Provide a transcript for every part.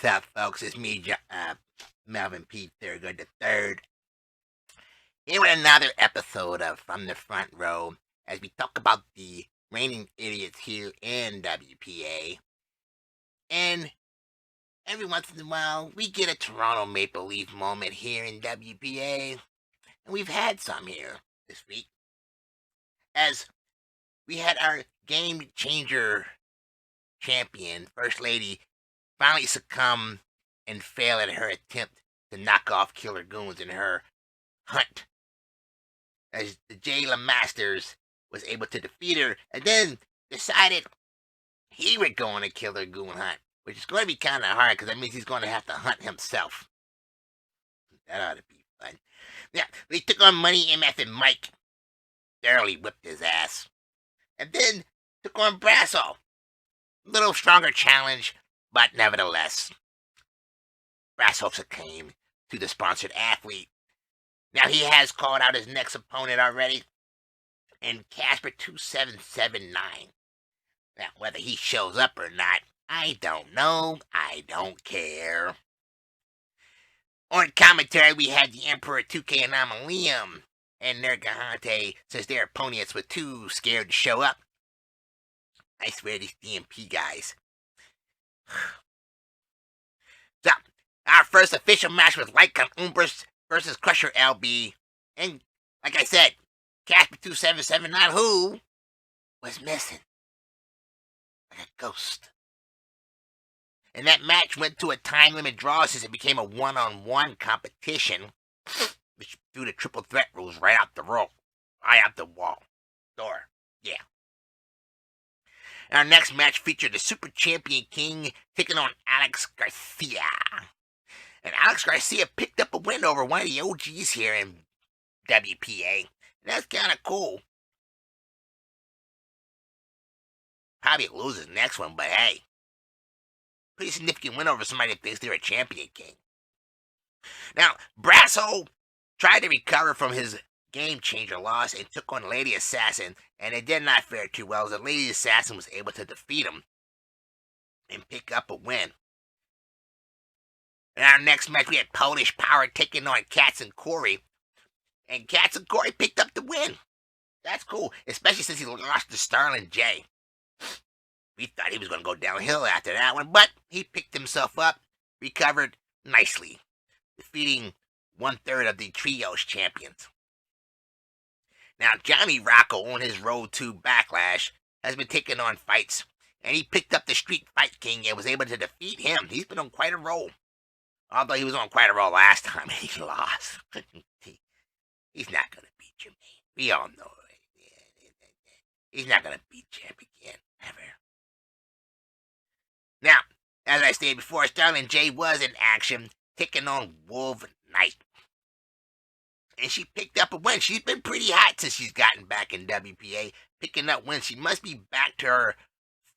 What's up, folks? It's me, Melvin P. Thurgood the Third, here with another episode of From the Front Row, as we talk about the reigning idiots here in WPA. And every once in a while, we get a Toronto Maple Leaf moment here in WPA, and we've had some here this week, as we had our game changer champion, First Lady, finally succumb and fail at her attempt to knock off Killer Goons in her hunt, as the Jayla Masters was able to defeat her and then decided he would go on a Killer Goon hunt, which is going to be kind of hard because that means he's going to have to hunt himself. That ought to be fun. Yeah, they took on Money MF and Mike, thoroughly whipped his ass, and then took on Brasso. A little stronger challenge, but nevertheless, Brasso succumbed to the sponsored athlete. Now he has called out his next opponent already, and Casper 2779. Now whether he shows up or not, I don't know. I don't care. On commentary, we had the Emperor 2K Anomalium and Nergahante, since their opponents were too scared to show up. I swear these DMP guys. So, our first official match was Lycon Umbris versus Crusher LB. And, like I said, Casper 2779, who was missing. Like a ghost. And that match went to a time limit draw since it became a one-on-one competition, which threw the triple threat rules right out the rope. Right out the wall. Door. Yeah. Our next match featured the Super Champion King taking on Alex Garcia. And Alex Garcia picked up a win over one of the OGs here in WPA. And that's kind of cool. Probably loses the next one, but hey. Pretty significant win over somebody that thinks they're a Champion King. Now, Brasso tried to recover from his game changer loss and took on Lady Assassin, and it did not fare too well as the Lady Assassin was able to defeat him and pick up a win. In our next match, we had Polish Power taking on Cats and Corey, and Cats and Corey picked up the win. That's cool, especially since he lost to Starlin J. We thought he was going to go downhill after that one, but he picked himself up, recovered nicely, defeating 1/3 of the Trios champions. Now, Johnny Rocco on his road to Backlash has been taking on fights, and he picked up the Street Fight King and was able to defeat him. He's been on quite a roll. Although he was on quite a roll last time, and he lost. He's not going to beat Jermaine. We all know it. He's not going to beat Champ again, ever. Now, as I stated before, Starlin J was in action, taking on Wolf Knight. And she picked up a win. She's been pretty hot since she's gotten back in WPA, picking up wins. She must be back to her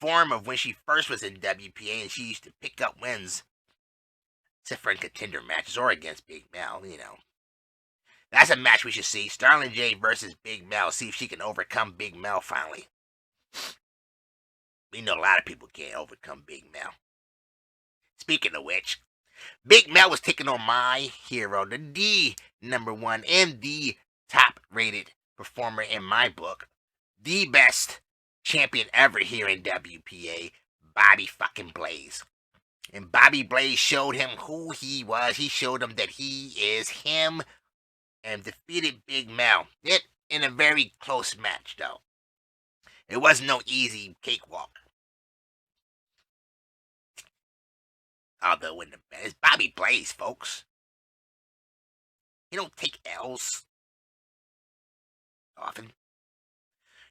form of when she first was in WPA, and she used to pick up wins, except for in contender matches or against Big Mel, you know. That's a match we should see. Starlin J versus Big Mel. See if she can overcome Big Mel finally. We know a lot of people can't overcome Big Mel. Speaking of which, Big Mel was taking on my hero, the #1 and the top-rated performer in my book, the best champion ever here in WPA, Bobby fucking Blaze. And Bobby Blaze showed him who he was. He showed him that he is him and defeated Big Mel. It in a very close match, though. It wasn't no easy cakewalk. Although in the it's Bobby Blaze, folks. He don't take L's often.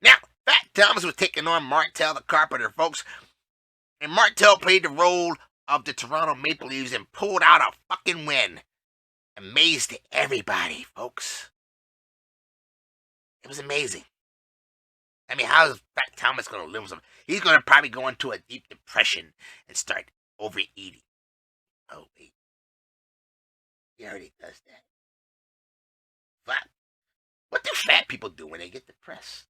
Now, Fat Thomas was taking on Martel the Carpenter, folks. And Martel played the role of the Toronto Maple Leafs and pulled out a fucking win. Amazed everybody, folks. It was amazing. I mean, how is Fat Thomas going to live with him? He's going to probably go into a deep depression and start overeating. Oh, wait. He already does that. But what do fat people do when they get depressed?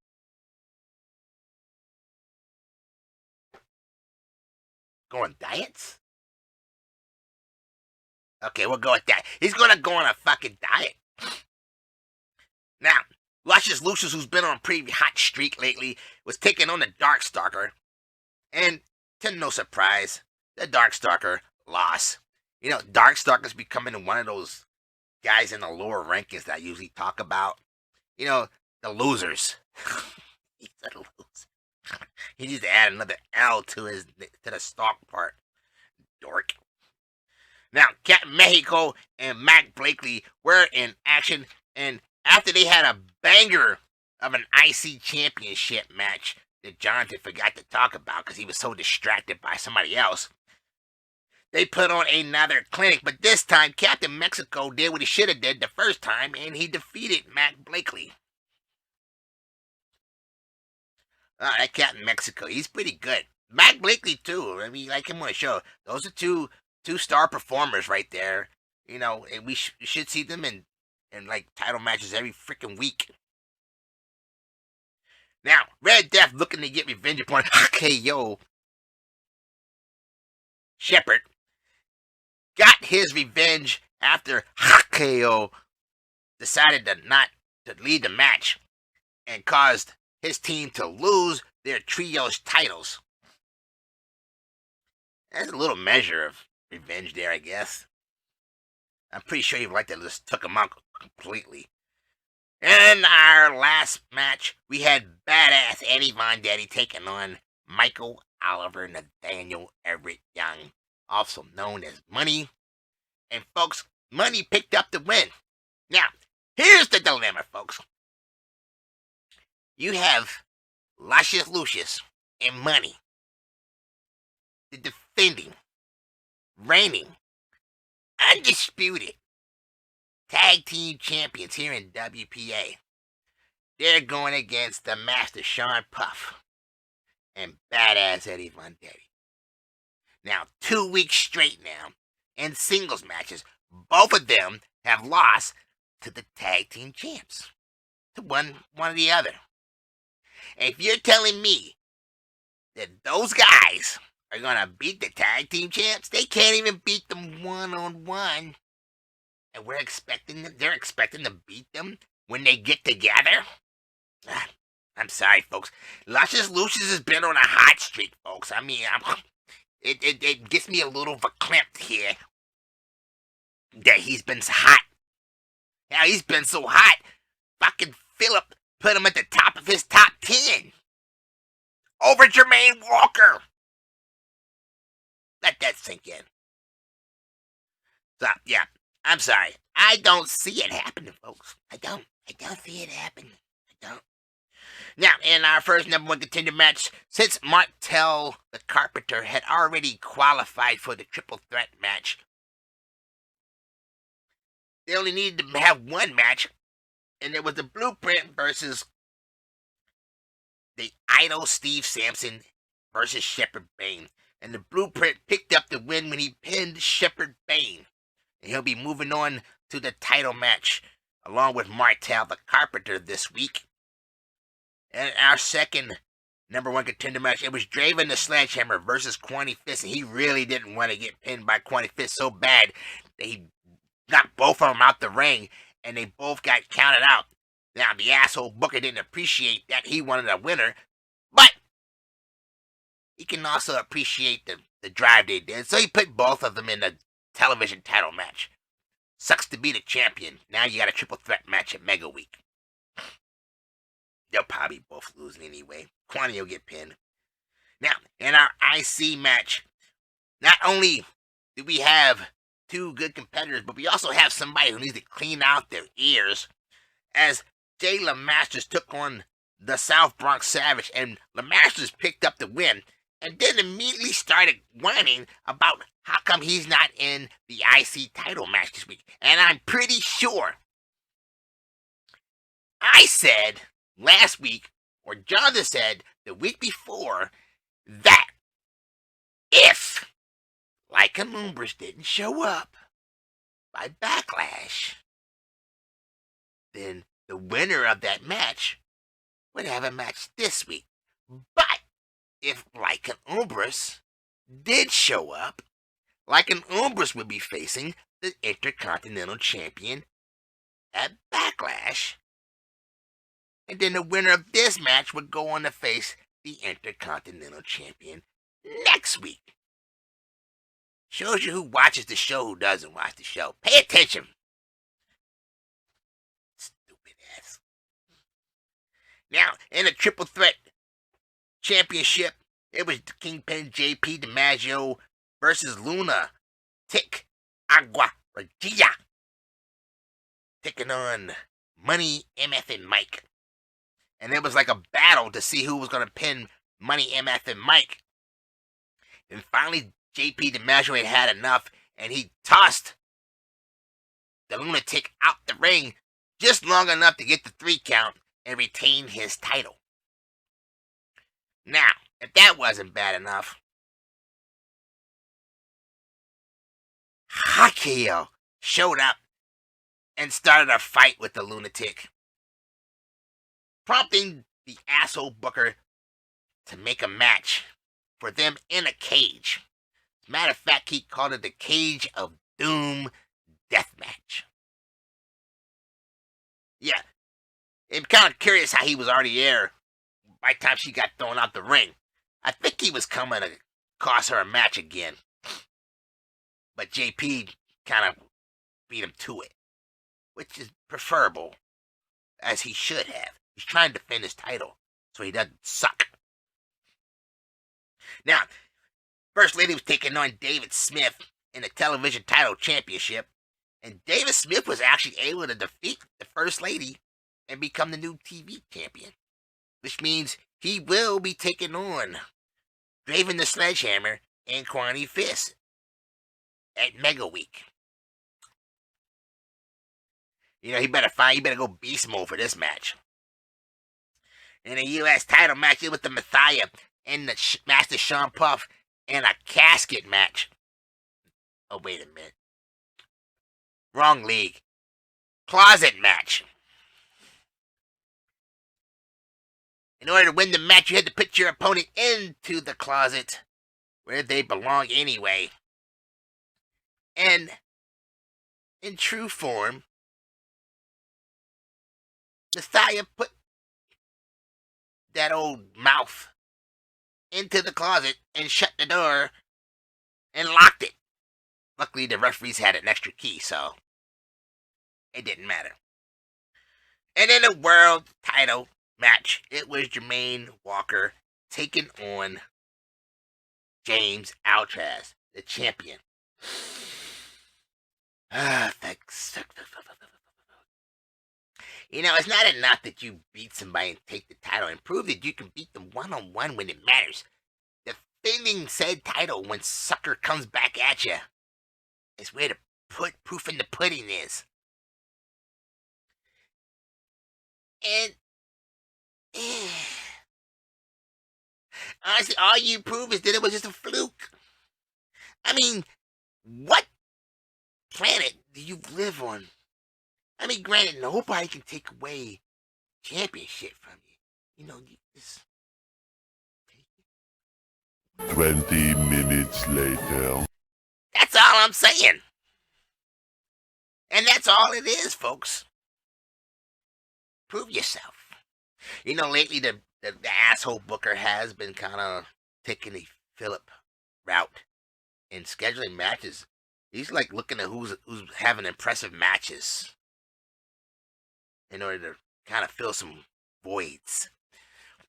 Go on diets? Okay, we'll go with that. He's gonna go on a fucking diet. Now, Luscious Lucius, who's been on a pretty hot streak lately, was taking on the Darkstalker. And to no surprise, the Darkstalker lost. You know, Darkstalker's becoming one of those guys in the lower rankings that I usually talk about. You know, the losers. He's a loser. He needs to add another L to the stalk part. Dork. Now, Captain Mexico and Mac Blakely were in action, and after they had a banger of an IC championship match that Johnathan forgot to talk about because he was so distracted by somebody else, they put on another clinic, but this time Captain Mexico did what he should have did the first time, and he defeated Mac Blakely. That Captain Mexico, he's pretty good. Mac Blakely too. I mean, like him on the show. Those are two-star performers right there. You know, and we should see them in like title matches every freaking week. Now, Red Death looking to get revenge upon KO. Shepard got his revenge after KO decided not to lead the match and caused his team to lose their trios titles. That's a little measure of revenge there, I guess. I'm pretty sure you'd like to just took him out completely. And in our last match, we had badass Eddie Von Daddy taking on Michael Oliver Nathaniel Everett Young, also known as Money. And folks, Money picked up the win. Now, here's the dilemma, folks. You have Luscious Lucius and Money, the defending, reigning, undisputed tag team champions here in WPA. They're going against the Master Sean Puff and badass Eddie Von Daddy. Now, 2 weeks straight now, in singles matches, both of them have lost to the tag team champs, to one or the other. If you're telling me that those guys are going to beat the tag team champs, they can't even beat them one-on-one, and they're expecting to beat them when they get together? I'm sorry, folks. Luscious Lucius has been on a hot streak, folks. I mean, it gets me a little verklempt here that he's been hot. Now, he's been so hot, fucking Phillip put him at the top of his top 10. Over Jermaine Walker. Let that sink in. So, yeah, I'm sorry. I don't see it happening, folks. I don't see it happening. I don't. Now, in our first number one contender match, since Martel the Carpenter had already qualified for the triple threat match, they only needed to have one match, and it was the Blueprint versus the Idol Steve Sampson versus Shepard Bane. And the Blueprint picked up the win when he pinned Shepard Bane. And he'll be moving on to the title match along with Martel the Carpenter this week. And our second number one contender match, it was Draven the Sledgehammer versus Quanty Fist. And he really didn't want to get pinned by Quanty Fist so bad that he got both of them out the ring, and they both got counted out. Now, the asshole Booker didn't appreciate that. He wanted a winner, but he can also appreciate the drive they did. So he put both of them in the television title match. Sucks to be the champion. Now you got a triple threat match at Mega Week. They'll probably both lose anyway. Quanty will get pinned. Now, in our IC match, not only do we have two good competitors, but we also have somebody who needs to clean out their ears, as Jay LeMasters took on the South Bronx Savage, and LeMasters picked up the win, and then immediately started whining about how come he's not in the IC title match this week. And I'm pretty sure I said last week, or Johnathan said the week before, that if Like a Lumbers didn't show up by Backlash, then the winner of that match would have a match this week. But if Like an Umbris did show up, Like an Umbris would be facing the Intercontinental Champion at Backlash. And then the winner of this match would go on to face the Intercontinental Champion next week. Shows you who watches the show, who doesn't watch the show. Pay attention. Stupid ass. Now, in a triple threat championship, it was Kingpin JP DiMaggio versus Luna Tic Agua Regia, taking on Money MF and Mike. And it was like a battle to see who was going to pin Money MF and Mike. And finally, JP DiMaggio had enough, and he tossed the lunatic out the ring just long enough to get the 3 count and retain his title. Now, if that wasn't bad enough, Hakio showed up and started a fight with the lunatic, prompting the asshole booker to make a match for them in a cage. As a matter of fact, he called it the Cage of Doom Death Match. Yeah, I'm kind of curious how he was already there by the time she got thrown out the ring. I think he was coming to cost her a match again. But JP kind of beat him to it, which is preferable, as he should have. He's trying to defend his title so he doesn't suck. Now, First Lady was taking on David Smith in the television title championship, and David Smith was actually able to defeat the First Lady and become the new TV champion, which means he will be taking on Draven the Sledgehammer and Kwani Fist at Mega Week. You know, he better go beast mode for this match. In a U.S. title match, it was the Messiah and the Master Sean Puff in a casket match. Oh, wait a minute. Wrong league. Closet match. In order to win the match, you had to put your opponent into the closet where they belong anyway. And in true form, Messiah put that old mouth into the closet and shut the door and locked it. Luckily, the referees had an extra key, so it didn't matter. And in a world title match, it was Jermaine Walker taking on James Altrez, the champion. Thanks. You know, it's not enough that you beat somebody and take the title, and prove that you can beat them one-on-one when it matters. Defending said title when sucker comes back at you is where the proof in the pudding is. And honestly, all you prove is that it was just a fluke. I mean, what planet do you live on? I mean, granted, nobody can take away championship from you. You know, you just... 20 minutes later. That's all I'm saying. And that's all it is, folks. Prove yourself. You know, lately the asshole booker has been kind of taking the Phillip route in scheduling matches. He's like looking at who's having impressive matches in order to kind of fill some voids.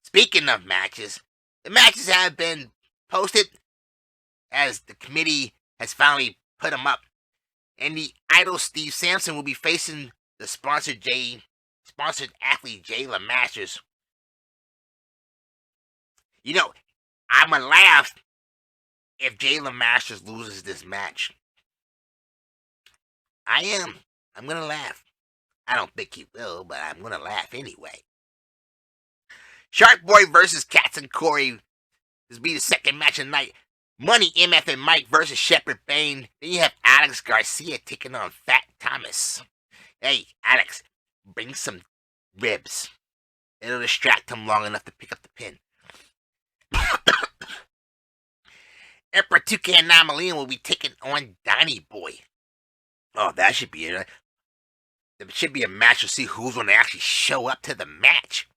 Speaking of matches, the matches have been posted as the committee has finally put them up. And the Idol Steve Sampson will be facing the sponsored athlete Jayla Masters. You know, I'm gonna laugh if Jayla Masters loses this match. I am. I'm gonna laugh. I don't think he will, but I'm gonna laugh anyway. Shark Boy versus Cats and Corey. This will be the second match of the night. Money MF and Mike versus Shepherd Bane. Then you have Alex Garcia taking on Fat Thomas. Hey, Alex, bring some ribs. It'll distract him long enough to pick up the pin. Emperor 2K Anomaly will be taking on Donnie Boy. Oh, that should be it. There should be a match to see who's going to actually show up to the match.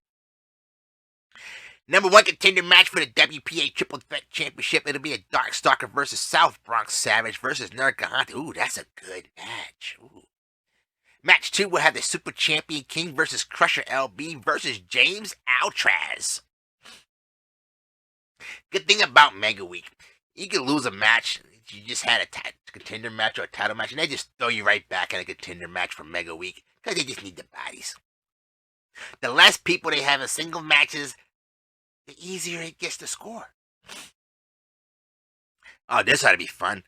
Number 1 contender match for the WPA Triple Threat Championship. It'll be a Darkstalker versus South Bronx Savage versus Johnathan. Ooh, that's a good match. Ooh. Match 2 will have the Super Champion King versus Crusher LB versus James Altraz. Good thing about Mega Week, you can lose a match. You just had a contender match or a title match, and they just throw you right back in a contender match for Mega Week because they just need the bodies. The less people they have in single matches, the easier it gets to score. Oh, this ought to be fun.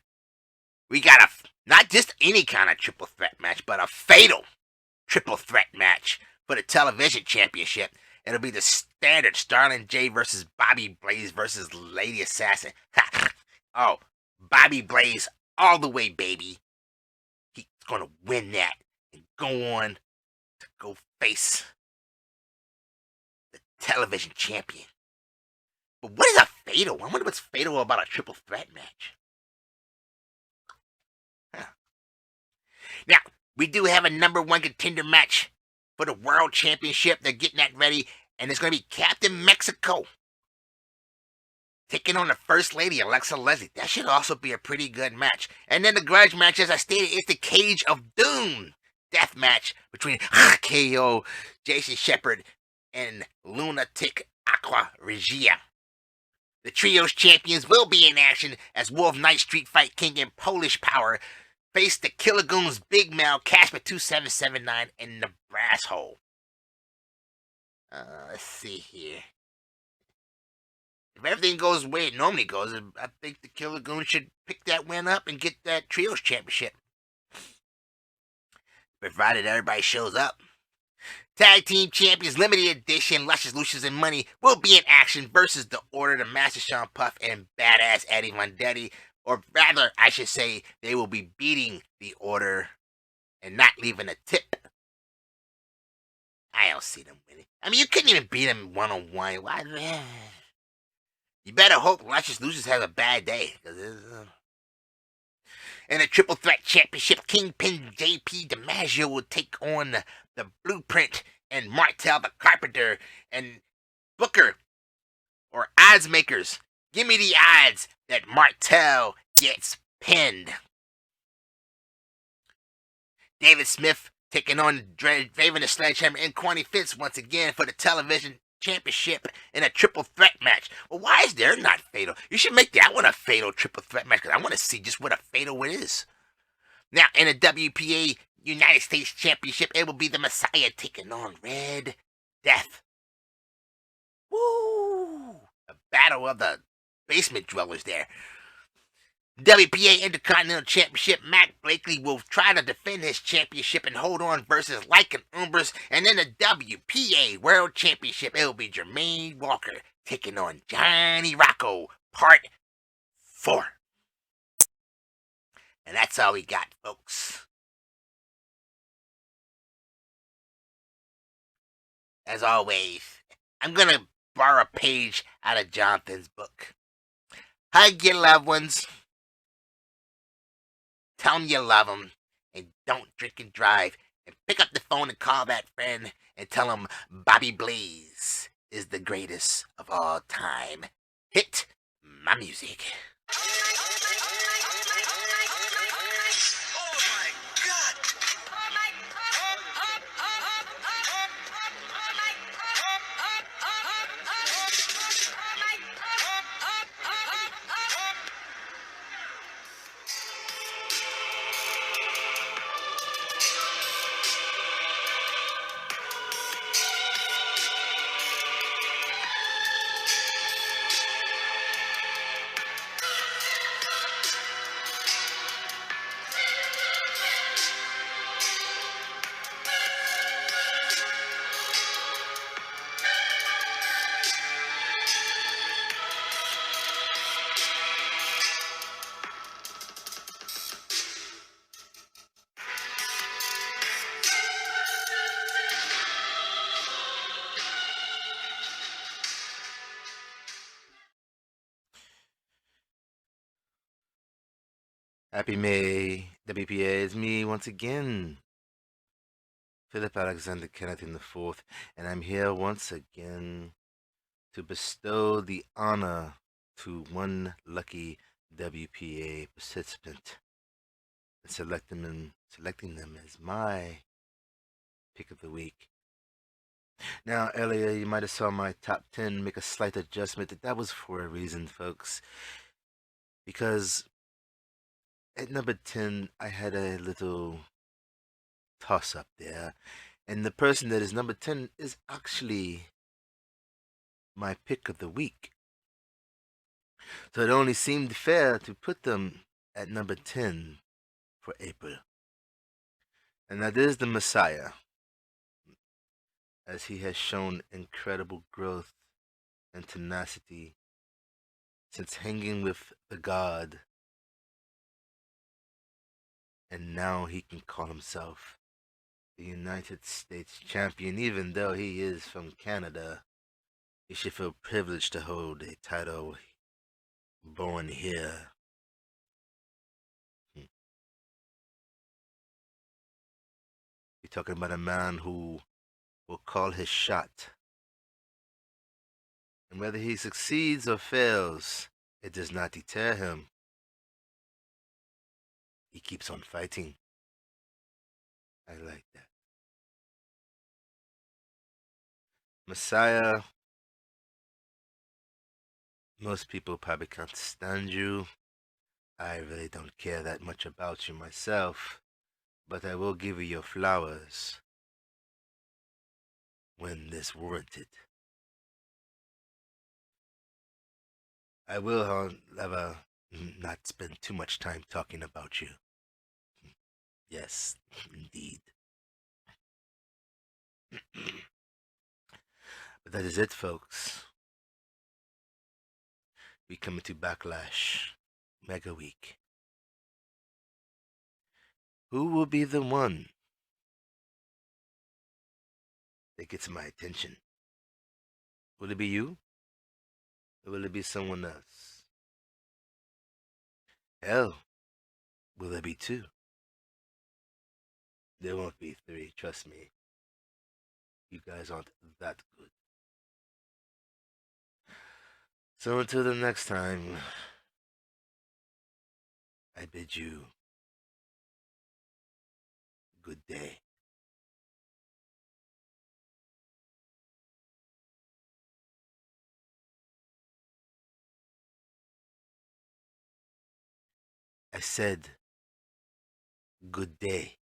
We got not just any kind of triple threat match, but a fatal triple threat match for the television championship. It'll be the standard Starling J versus Bobby Blaze versus Lady Assassin. Oh, Bobby Blaze all the way, baby. He's gonna win that and go on to go face the television champion. But what is a fatal? I wonder what's fatal about a triple threat match. Huh. Now, we do have a number 1 contender match for the World Championship. They're getting that ready, and it's going to be Captain Mexico taking on the First Lady, Alexa Leslie. That should also be a pretty good match. And then the grudge match, as I stated, is the Cage of Doom death match between KO, Jason Shepard, and Lunatic Aqua Regia. The Trios champions will be in action as Wolf Knight, Street Fight King, and Polish Power face the Killagoons, Big Mal, Casper 2779, and the Brass Hole. Let's see here. If everything goes the way it normally goes, I think the Killagoons should pick that win up and get that Trios championship. Provided everybody shows up. Tag Team Champions Limited Edition, Luscious, Lucious, and Money will be in action versus the Order, the Master Sean Puff, and Badass Eddie Vendetti. Or rather, I should say, they will be beating the Order and not leaving a tip. I don't see them winning. I mean, you couldn't even beat them one-on-one. Why? You better hope Luscious Lucious has a bad day. In the Triple Threat Championship, Kingpin JP DiMaggio will take on the Blueprint and Martel the Carpenter and Booker or odds makers. Give me the odds that Martel gets pinned. David Smith taking on Draven the Sledgehammer and Quanny Fitz once again for the television championship in a triple threat match. Well, why is there not fatal? You should make that one a fatal triple threat match because I want to see just what a fatal one is. Now, in the WPA United States Championship, it will be the Messiah taking on Red Death. Woo! A battle of the basement dwellers there. WPA Intercontinental Championship, Matt Blakely will try to defend his championship and hold on versus Lycan Umbras. And then the WPA World Championship, it will be Jermaine Walker taking on Johnny Rocco, Part 4. And that's all we got, folks. As always, I'm going to borrow a page out of Johnathan's book. Hug your loved ones. Tell them you love them. And don't drink and drive. And pick up the phone and call that friend and tell him Bobby Blaze is the greatest of all time. Hit my music. Happy May WPA is me once again, Philip Alexander Kennedy IV, and I'm here once again to bestow the honor to one lucky WPA participant and selecting them as my pick of the week. Now, earlier you might have saw my top 10 make a slight adjustment. That was for a reason, folks, because at number 10 I had a little toss up there, and the person that is number 10 is actually my pick of the week. So it only seemed fair to put them at number 10 for April. And that is the Messiah, as he has shown incredible growth and tenacity since hanging with the God, and now he can call himself the United States champion, even though he is from Canada. He should feel privileged to hold a title born here. You're talking about a man who will call his shot. And whether he succeeds or fails, it does not deter him. He keeps on fighting. I like that. Messiah, most people probably can't stand you. I really don't care that much about you myself, but I will give you your flowers when this warranted. I will, however, not spend too much time talking about you. Yes, indeed. But that is it, folks. We come into Backlash Mega Week. Who will be the one that gets my attention? Will it be you? Or will it be someone else? Hell, will there be two? There won't be three, trust me. You guys aren't that good. So until the next time, I bid you good day. I said good day.